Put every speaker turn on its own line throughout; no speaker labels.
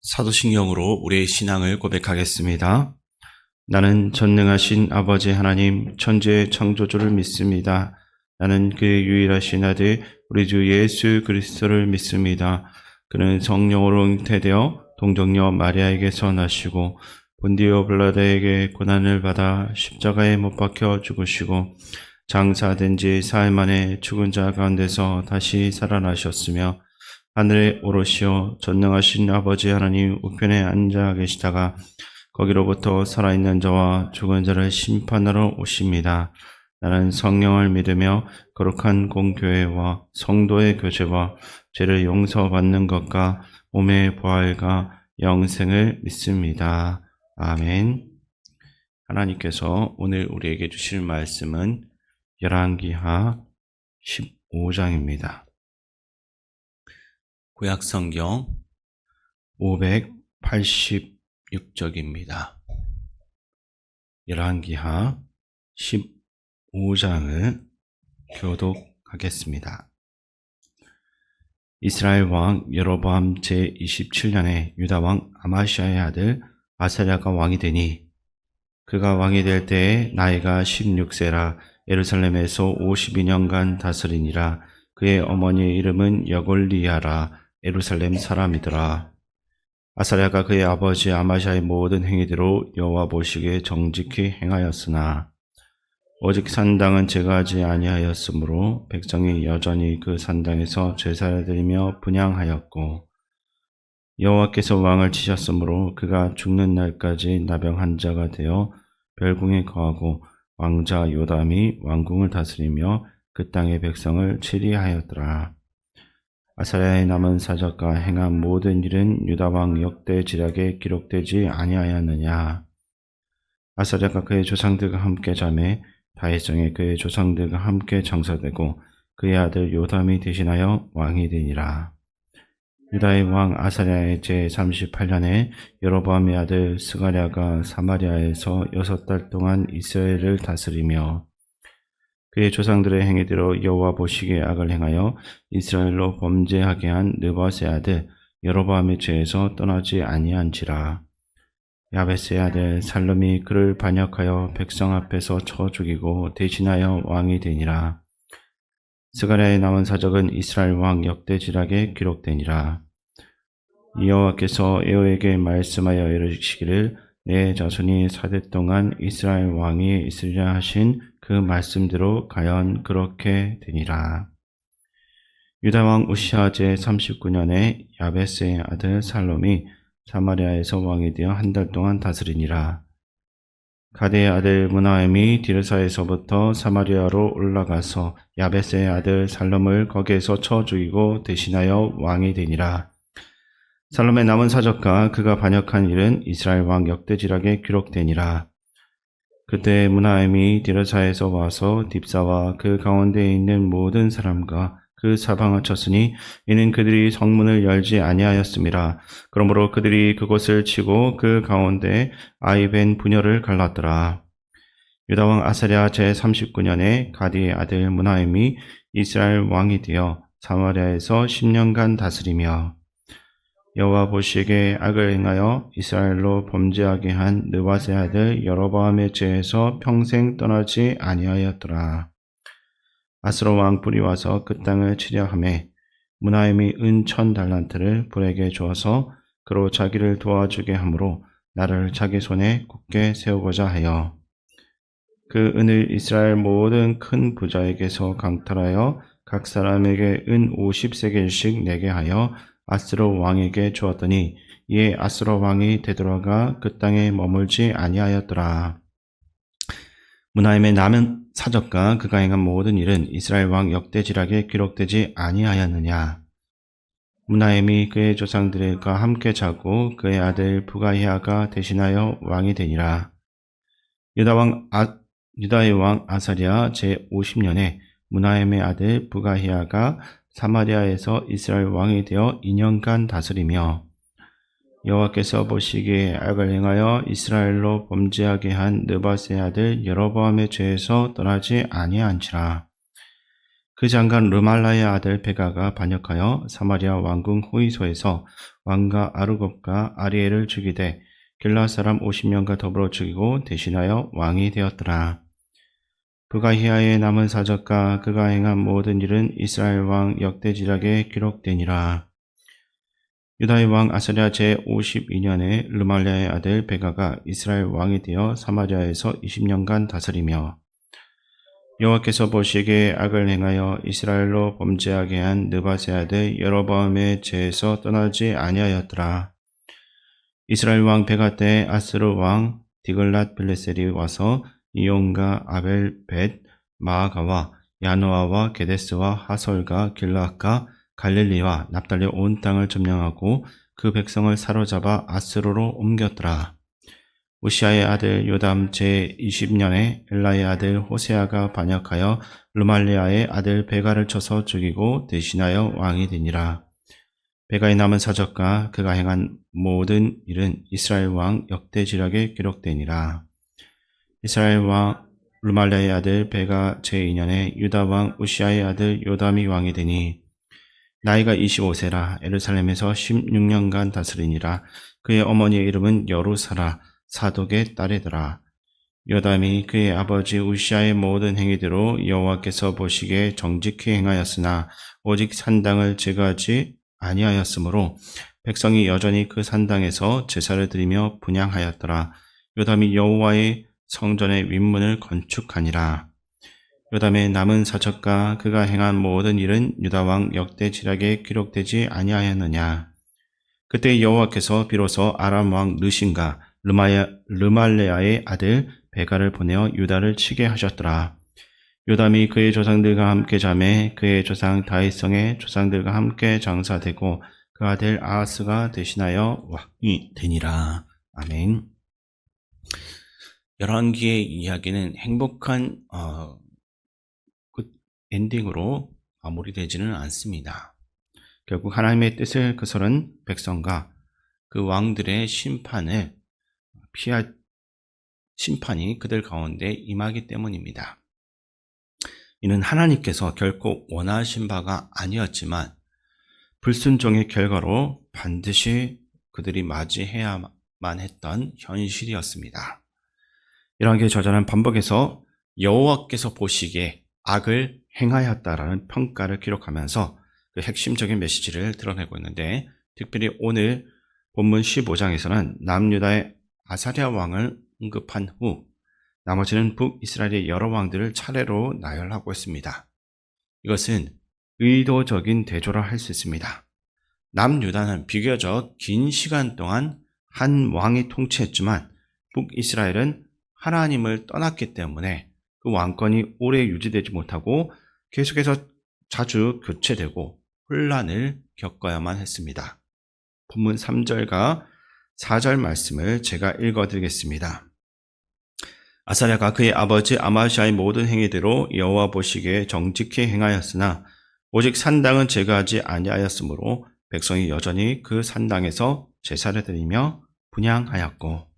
사도신경으로 우리의 신앙을 고백하겠습니다. 나는 전능하신 아버지 하나님 천지의 창조주를 믿습니다. 나는 그의 유일하신 아들 우리 주 예수 그리스도를 믿습니다. 그는 성령으로 잉태되어 동정녀 마리아에게서 나시고 본디오 빌라도에게 고난을 받아 십자가에 못 박혀 죽으시고 장사된 지 사흘 만에 죽은 자 가운데서 다시 살아나셨으며 하늘에 오르시어 전능하신 아버지 하나님 우편에 앉아 계시다가 거기로부터 살아있는 자와 죽은 자를 심판하러 오십니다. 나는 성령을 믿으며 거룩한 공교회와 성도의 교제와 죄를 용서받는 것과 몸의 부활과 영생을 믿습니다. 아멘. 하나님께서 오늘 우리에게 주실 말씀은 열왕기하 15장입니다. 구약성경 586쪽입니다. 열왕기하 15장을 교독하겠습니다. 이스라엘 왕 여로보암 제27년에 유다 왕 아마시아의 아들 아사랴가 왕이 되니 그가 왕이 될 때에 나이가 16세라 예루살렘에서 52년간 다스리니라. 그의 어머니의 이름은 여골리야라. 예루살렘 사람이더라. 아사랴가 그의 아버지 아마시아의 모든 행위대로 여호와 보시기에 정직히 행하였으나 오직 산당은 제거하지 아니하였으므로 백성이 여전히 그 산당에서 제사를 드리며 분향하였고 여호와께서 왕을 치셨으므로 그가 죽는 날까지 나병 환자가 되어 별궁에 거하고 왕자 요담이 왕궁을 다스리며 그 땅의 백성을 치리하였더라. 아사랴의 남은 사적과 행한 모든 일은 유다왕 역대지략에 기록되지 아니하였느냐. 아사랴가 그의 조상들과 함께 자매 다윗성에 그의 조상들과 함께 장사되고 그의 아들 요담이 대신하여 왕이 되니라. 유다의 왕 아사랴의 제38년에 여로보암의 아들 스가랴가 사마리아에서 6달 동안 이스라엘을 다스리며 그의 조상들의 행위대로 여호와 보시기에 악을 행하여 이스라엘로 범죄하게 한 느밧의 아들 여로보암의 죄에서 떠나지 아니한지라. 야베스의 아들 살lum이 그를 반역하여 백성 앞에서 쳐 죽이고 대신하여 왕이 되니라. 스가랴의 남은 사적은 이스라엘 왕 역대지략에 기록되니라. 여호와께서 에호에게 말씀하여 이르시기를 내 자손이 4대 동안 이스라엘 왕이 있으리라 하신 그 말씀대로 과연 그렇게 되니라. 유다 왕 우시야 제39년에 야베스의 아들 살lum이 사마리아에서 왕이 되어 1달 동안 다스리니라. 가데의 아들 무나엠이 디르사에서부터 사마리아로 올라가서 야베스의 아들 살lum을 거기에서 쳐 죽이고 대신하여 왕이 되니라. 살lum의 남은 사적과 그가 반역한 일은 이스라엘 왕 역대지략에 기록되니라. 그때 무나엠이 디르사에서 와서 딥사와 그 가운데에 있는 모든 사람과 그 사방을 쳤으니 이는 그들이 성문을 열지 아니하였음이라. 그러므로 그들이 그곳을 치고 그 가운데 아이벤 부녀를 갈랐더라. 유다왕 아사랴 제39년에 가디의 아들 무나엠이 이스라엘 왕이 되어 사마리아에서 10년간 다스리며 여호와 보시기에 악을 행하여 이스라엘로 범죄하게 한 느밧의 아들 여로보암의 죄에서 평생 떠나지 아니하였더라. 아스로 왕 뿔이 와서 그 땅을 치려 하매 무나엠이 은 1000달란트를 뿔에게 주어서 그로 자기를 도와주게 하므로 나를 자기 손에 굳게 세우고자 하여 그 은을 이스라엘 모든 큰 부자에게서 강탈하여 각 사람에게 은 50세겔씩 내게 하여 아스로 왕에게 주었더니 이에 아스로 왕이 되돌아가 그 땅에 머물지 아니하였더라. 무나엠의 남은 사적과 그가 행한 모든 일은 이스라엘 왕 역대지략에 기록되지 아니하였느냐. 무나엠이 그의 조상들과 함께 자고 그의 아들 부가히아가 대신하여 왕이 되니라. 유다의 왕 아사랴 제50년에 무나엠의 아들 부가히아가 사마리아에서 이스라엘 왕이 되어 2년간 다스리며 여호와께서 보시기에 악을 행하여 이스라엘로 범죄하게 한 느밧의 아들 여로보암의 죄에서 떠나지 아니한지라. 그 장관 르말라의 아들 베가가 반역하여 사마리아 왕궁 호이소에서 왕가 아르곱과 아리엘을 죽이되 길라 사람 50명과 더불어 죽이고 대신하여 왕이 되었더라. 부가히아의 남은 사적과 그가 행한 모든 일은 이스라엘 왕 역대지략에 기록되니라. 유다의 왕 아사랴 제52년에 르말랴의 아들 베가가 이스라엘 왕이 되어 사마리아에서 20년간 다스리며 여호와께서 보시기에 악을 행하여 이스라엘로 범죄하게 한 느밧의 아들 여로보암의 죄에서 떠나지 아니하였더라. 이스라엘 왕 베가 때 아스르 왕 디글랏 빌레셀이 와서 이온과 아벨벳 마아가와 야노아와 게데스와 하솔과 길라앗과 갈릴리와 납달리 온 땅을 점령하고 그 백성을 사로잡아 아스로로 옮겼더라. 우시아의 아들 요담 제20년에 엘라의 아들 호세아가 반역하여 르말리아의 아들 베가를 쳐서 죽이고 대신하여 왕이 되니라. 베가의 남은 사적과 그가 행한 모든 일은 이스라엘 왕 역대지략에 기록되니라. 이스라엘 왕 르말리아의 아들 베가 제2년에 유다 왕 우시아의 아들 요담이 왕이 되니 나이가 25세라 예루살렘에서 16년간 다스리니라. 그의 어머니의 이름은 여루사라 사독의 딸이더라. 요담이 그의 아버지 우시아의 모든 행위대로 여호와께서 보시기에 정직히 행하였으나 오직 산당을 제거하지 아니하였으므로 백성이 여전히 그 산당에서 제사를 드리며 분향하였더라. 요담이 여호와의 성전의 윗문을 건축하니라. 요담의 남은 사적과 그가 행한 모든 일은 유다왕 역대지략에 기록되지 아니하였느냐. 그때 여호와께서 비로소 아람 왕 르신과 르말레아의 아들 베가를 보내어 유다를 치게 하셨더라. 요담이 그의 조상들과 함께 잠에 그의 조상 다윗성의 조상들과 함께 장사되고 그 아들 아하스가 대신하여 왕이 되니라. 아멘. 열왕기의 이야기는 행복한 엔딩으로 마무리되지는 않습니다. 결국 하나님의 뜻을 거스른 백성과 그 왕들의 심판이 그들 가운데 임하기 때문입니다. 이는 하나님께서 결코 원하신 바가 아니었지만 불순종의 결과로 반드시 그들이 맞이해야만 했던 현실이었습니다. 열왕기의 저자는 반복해서 여호와께서 보시기에 악을 행하였다라는 평가를 기록하면서 그 핵심적인 메시지를 드러내고 있는데, 특별히 오늘 본문 15장에서는 남유다의 아사랴 왕을 언급한 후 나머지는 북이스라엘의 여러 왕들을 차례로 나열하고 있습니다. 이것은 의도적인 대조라 할 수 있습니다. 남유다는 비교적 긴 시간 동안 한 왕이 통치했지만 북이스라엘은 하나님을 떠났기 때문에 그 왕권이 오래 유지되지 못하고 계속해서 자주 교체되고 혼란을 겪어야만 했습니다. 본문 3절과 4절 말씀을 제가 읽어드리겠습니다. 아사랴가 그의 아버지 아마시아의 모든 행위대로 여호와 보시기에 정직히 행하였으나 오직 산당은 제거하지 아니하였으므로 백성이 여전히 그 산당에서 제사를 드리며 분향하였고.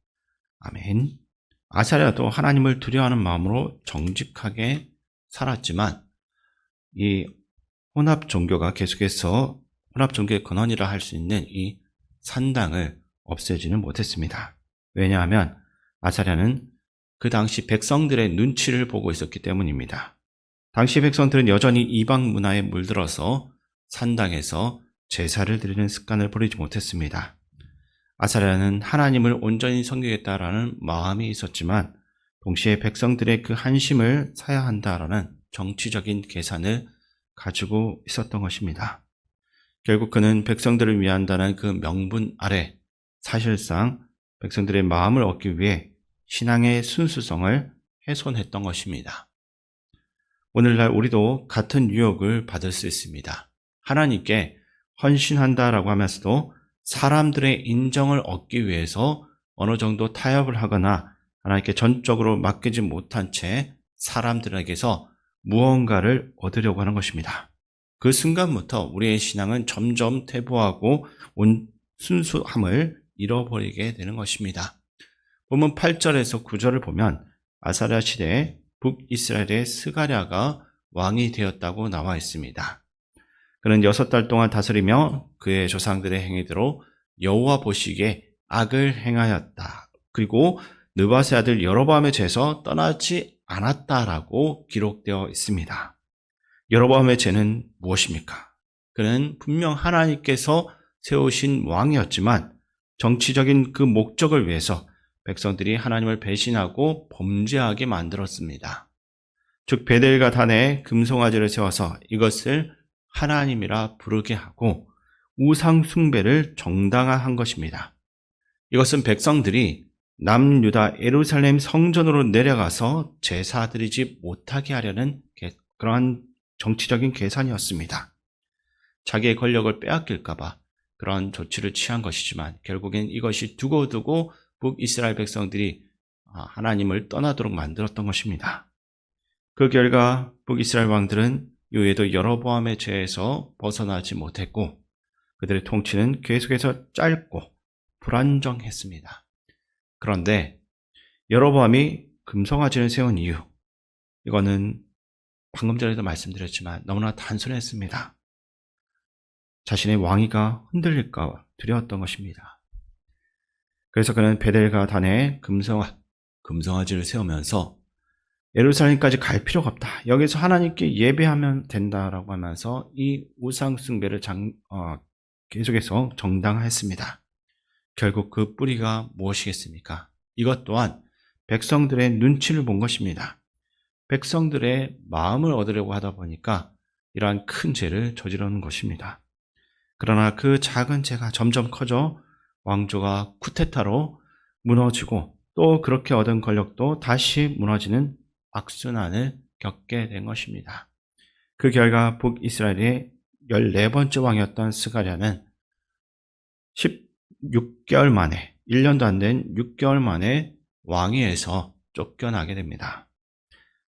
아멘. 아사랴도 하나님을 두려워하는 마음으로 정직하게 살았지만 이 혼합 종교가 계속해서 혼합 종교의 근원이라 할 수 있는 이 산당을 없애지는 못했습니다. 왜냐하면 아사랴는 그 당시 백성들의 눈치를 보고 있었기 때문입니다. 당시 백성들은 여전히 이방 문화에 물들어서 산당에서 제사를 드리는 습관을 버리지 못했습니다. 아사랴는 하나님을 온전히 섬기겠다라는 마음이 있었지만 동시에 백성들의 그 한심을 사야 한다라는 정치적인 계산을 가지고 있었던 것입니다. 결국 그는 백성들을 위한다는 그 명분 아래 사실상 백성들의 마음을 얻기 위해 신앙의 순수성을 훼손했던 것입니다. 오늘날 우리도 같은 유혹을 받을 수 있습니다. 하나님께 헌신한다라고 하면서도 사람들의 인정을 얻기 위해서 어느 정도 타협을 하거나 하나님께 전적으로 맡기지 못한 채 사람들에게서 무언가를 얻으려고 하는 것입니다. 그 순간부터 우리의 신앙은 점점 퇴보하고 순수함을 잃어버리게 되는 것입니다. 본문 8절에서 9절을 보면 아사랴 시대에 북이스라엘의 스가랴가 왕이 되었다고 나와 있습니다. 그는 6달 동안 다스리며 그의 조상들의 행위대로 여호와 보시기에 악을 행하였다. 그리고 느밧의 아들 여로보암의 죄에서 떠나지 않았다라고 기록되어 있습니다. 여로보암의 죄는 무엇입니까? 그는 분명 하나님께서 세우신 왕이었지만 정치적인 그 목적을 위해서 백성들이 하나님을 배신하고 범죄하게 만들었습니다. 즉 베델과 단에 금송아지를 세워서 이것을 하나님이라 부르게 하고 우상 숭배를 정당화한 것입니다. 이것은 백성들이 남유다 예루살렘 성전으로 내려가서 제사 드리지 못하게 하려는 그러한 정치적인 계산이었습니다. 자기의 권력을 빼앗길까 봐 그런 조치를 취한 것이지만 결국엔 이것이 두고두고 북이스라엘 백성들이 하나님을 떠나도록 만들었던 것입니다. 그 결과 북이스라엘 왕들은 이후에도 여로보암의 죄에서 벗어나지 못했고 그들의 통치는 계속해서 짧고 불안정했습니다. 그런데 여로보암이 금송아지를 세운 이유, 이거는 방금 전에도 말씀드렸지만 너무나 단순했습니다. 자신의 왕위가 흔들릴까 두려웠던 것입니다. 그래서 그는 베델과 단에 금송아지를 세우면서 예루살렘까지 갈 필요가 없다. 여기서 하나님께 예배하면 된다라고 하면서 이 우상 숭배를 계속해서 정당화했습니다. 결국 그 뿌리가 무엇이겠습니까? 이것 또한 백성들의 눈치를 본 것입니다. 백성들의 마음을 얻으려고 하다 보니까 이러한 큰 죄를 저지르는 것입니다. 그러나 그 작은 죄가 점점 커져 왕조가 쿠데타로 무너지고 또 그렇게 얻은 권력도 다시 무너지는 악순환을 겪게 된 것입니다. 그 결과 북이스라엘의 14번째 왕이었던 스가랴는 16개월 만에, 1년도 안 된 6개월 만에 왕위에서 쫓겨나게 됩니다.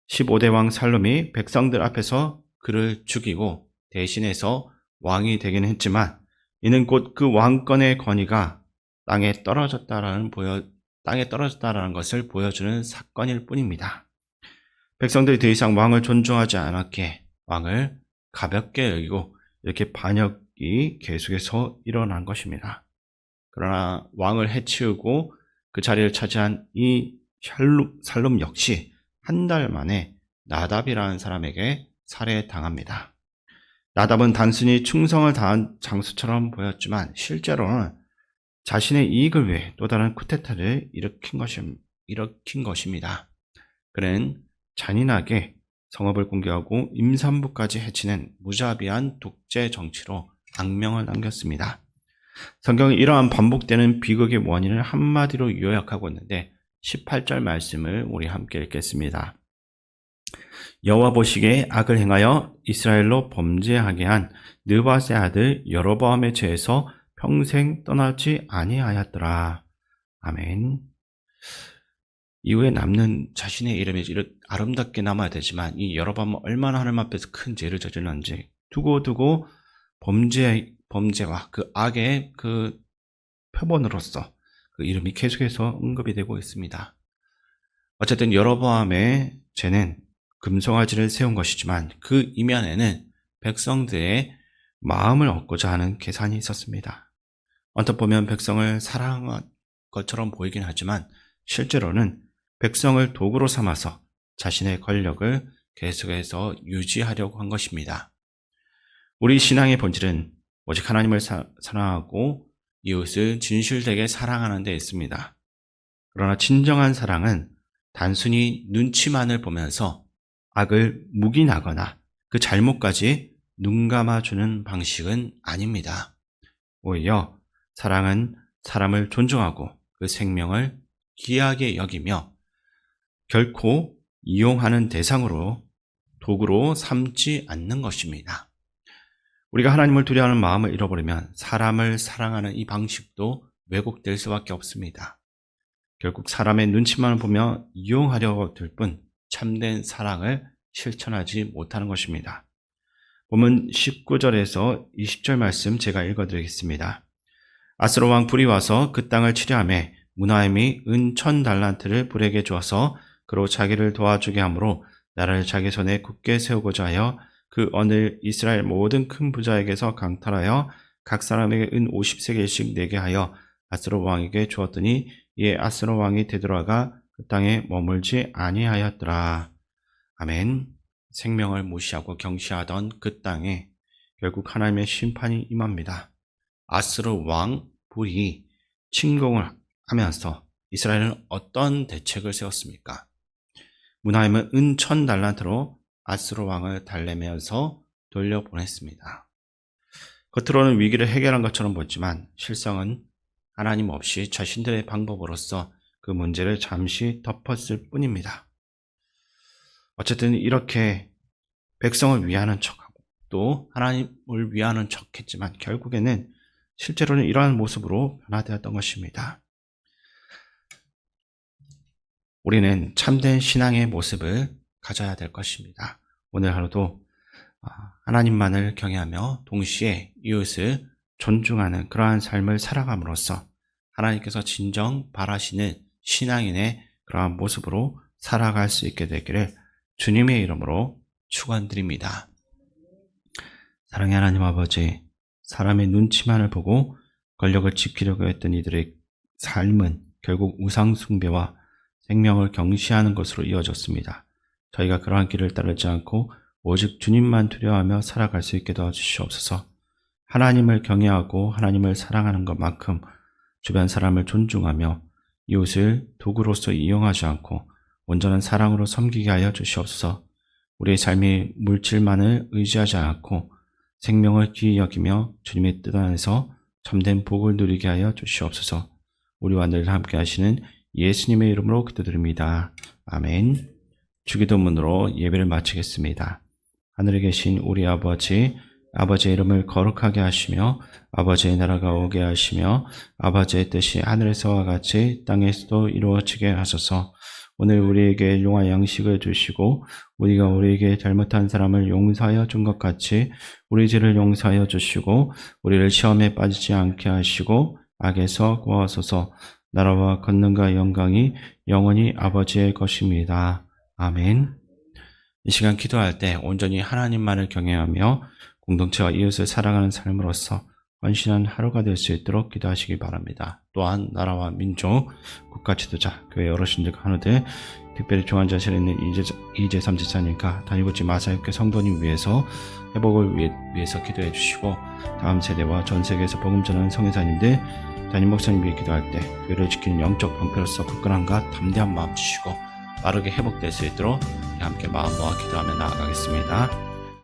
15대 왕 살룸이 백성들 앞에서 그를 죽이고 대신해서 왕이 되긴 했지만 이는 곧 그 왕권의 권위가 땅에 떨어졌다라는 것을 보여주는 사건일 뿐입니다. 백성들이 더 이상 왕을 존중하지 않았기에 왕을 가볍게 여기고 이렇게 반역이 계속해서 일어난 것입니다. 그러나 왕을 해치우고 그 자리를 차지한 이 살룸 역시 한 달 만에 나답이라는 사람에게 살해당합니다. 나답은 단순히 충성을 다한 장수처럼 보였지만 실제로는 자신의 이익을 위해 또 다른 쿠데타를 일으킨 것입니다. 그는 잔인하게 성읍을 공격하고 임산부까지 해치는 무자비한 독재 정치로 악명을 남겼습니다. 성경은 이러한 반복되는 비극의 원인을 한마디로 요약하고 있는데 18절 말씀을 우리 함께 읽겠습니다. 여호와 보시기에 악을 행하여 이스라엘로 범죄하게 한 느밧의 아들 여로보암의 죄에서 평생 떠나지 아니하였더라. 아멘. 이후에 남는 자신의 이름이 이렇게 아름답게 남아야 되지만 이 여로보암은 얼마나 하나님 앞에서 큰 죄를 저질렀는지 두고두고 범죄와 그 악의 그 표본으로서 그 이름이 계속해서 언급이 되고 있습니다. 어쨌든 여로보암의 죄는 금송아지를 세운 것이지만 그 이면에는 백성들의 마음을 얻고자 하는 계산이 있었습니다. 언뜻 보면 백성을 사랑한 것처럼 보이긴 하지만 실제로는 백성을 도구로 삼아서 자신의 권력을 계속해서 유지하려고 한 것입니다. 우리 신앙의 본질은 오직 하나님을 사랑하고 이웃을 진실되게 사랑하는 데 있습니다. 그러나 진정한 사랑은 단순히 눈치만을 보면서 악을 묵인하거나 그 잘못까지 눈감아주는 방식은 아닙니다. 오히려 사랑은 사람을 존중하고 그 생명을 귀하게 여기며 결코 이용하는 대상으로 도구로 삼지 않는 것입니다. 우리가 하나님을 두려워하는 마음을 잃어버리면 사람을 사랑하는 이 방식도 왜곡될 수밖에 없습니다. 결국 사람의 눈치만 보며 이용하려고 들 뿐 참된 사랑을 실천하지 못하는 것입니다. 본문 19절에서 20절 말씀 제가 읽어드리겠습니다. 아스로 왕 불이 와서 그 땅을 치려하매 무나임이 은 1000달란트를 불에게 주어서 그로 자기를 도와주게 하므로 나라를 자기 손에 굳게 세우고자 하여 그 어느 이스라엘 모든 큰 부자에게서 강탈하여 각 사람에게 은 50세겔씩 내게 하여 아스로 왕에게 주었더니 이에 아스로 왕이 되돌아가 그 땅에 머물지 아니하였더라. 아멘. 생명을 무시하고 경시하던 그 땅에 결국 하나님의 심판이 임합니다. 아스로 왕 불이 침공을 하면서 이스라엘은 어떤 대책을 세웠습니까? 문하임은 은 1000달란트로 아스로 왕을 달래면서 돌려보냈습니다. 겉으로는 위기를 해결한 것처럼 보였지만 실상은 하나님 없이 자신들의 방법으로서 그 문제를 잠시 덮었을 뿐입니다. 어쨌든 이렇게 백성을 위하는 척하고 또 하나님을 위하는 척했지만 결국에는 실제로는 이러한 모습으로 변화되었던 것입니다. 우리는 참된 신앙의 모습을 가져야 될 것입니다. 오늘 하루도 하나님만을 경외하며 동시에 이웃을 존중하는 그러한 삶을 살아감으로써 하나님께서 진정 바라시는 신앙인의 그러한 모습으로 살아갈 수 있게 되기를 주님의 이름으로 축원드립니다. 사랑의 하나님 아버지, 사람의 눈치만을 보고 권력을 지키려고 했던 이들의 삶은 결국 우상 숭배와 생명을 경시하는 것으로 이어졌습니다. 저희가 그러한 길을 따르지 않고 오직 주님만 두려워하며 살아갈 수 있게 도와주시옵소서. 하나님을 경외하고 하나님을 사랑하는 것만큼 주변 사람을 존중하며 이웃을 도구로서 이용하지 않고 온전한 사랑으로 섬기게 하여 주시옵소서. 우리의 삶이 물질만을 의지하지 않고 생명을 귀히 여기며 주님의 뜻 안에서 참된 복을 누리게 하여 주시옵소서. 우리와 늘 함께 하시는 예수님의 이름으로 기도드립니다. 아멘. 주기도문으로 예배를 마치겠습니다. 하늘에 계신 우리 아버지, 아버지의 이름을 거룩하게 하시며 아버지의 나라가 오게 하시며 아버지의 뜻이 하늘에서와 같이 땅에서도 이루어지게 하소서. 오늘 우리에게 용할 양식을 주시고 우리가 우리에게 잘못한 사람을 용서하여 준 것 같이 우리 죄를 용서하여 주시고 우리를 시험에 빠지지 않게 하시고 악에서 구하소서. 나라와 권능과 영광이 영원히 아버지의 것입니다. 아멘. 이 시간 기도할 때 온전히 하나님만을 경외하며 공동체와 이웃을 사랑하는 삶으로서 헌신한 하루가 될 수 있도록 기도하시기 바랍니다. 또한 나라와 민족, 국가 지도자, 교회 어르신들 간호들, 특별히 중환자실에 있는 이재삼 지사님과 단위고치 마사육회 성도님 위해서 회복을 위해서 기도해 주시고 다음 세대와 전 세계에서 복음 전하는 성회사님들, 담임 목사님 위해 기도할 때 교회를 지키는 영적 방패로서 굳건함과 담대한 마음 주시고 빠르게 회복될 수 있도록 함께 마음 모아 기도하며 나아가겠습니다.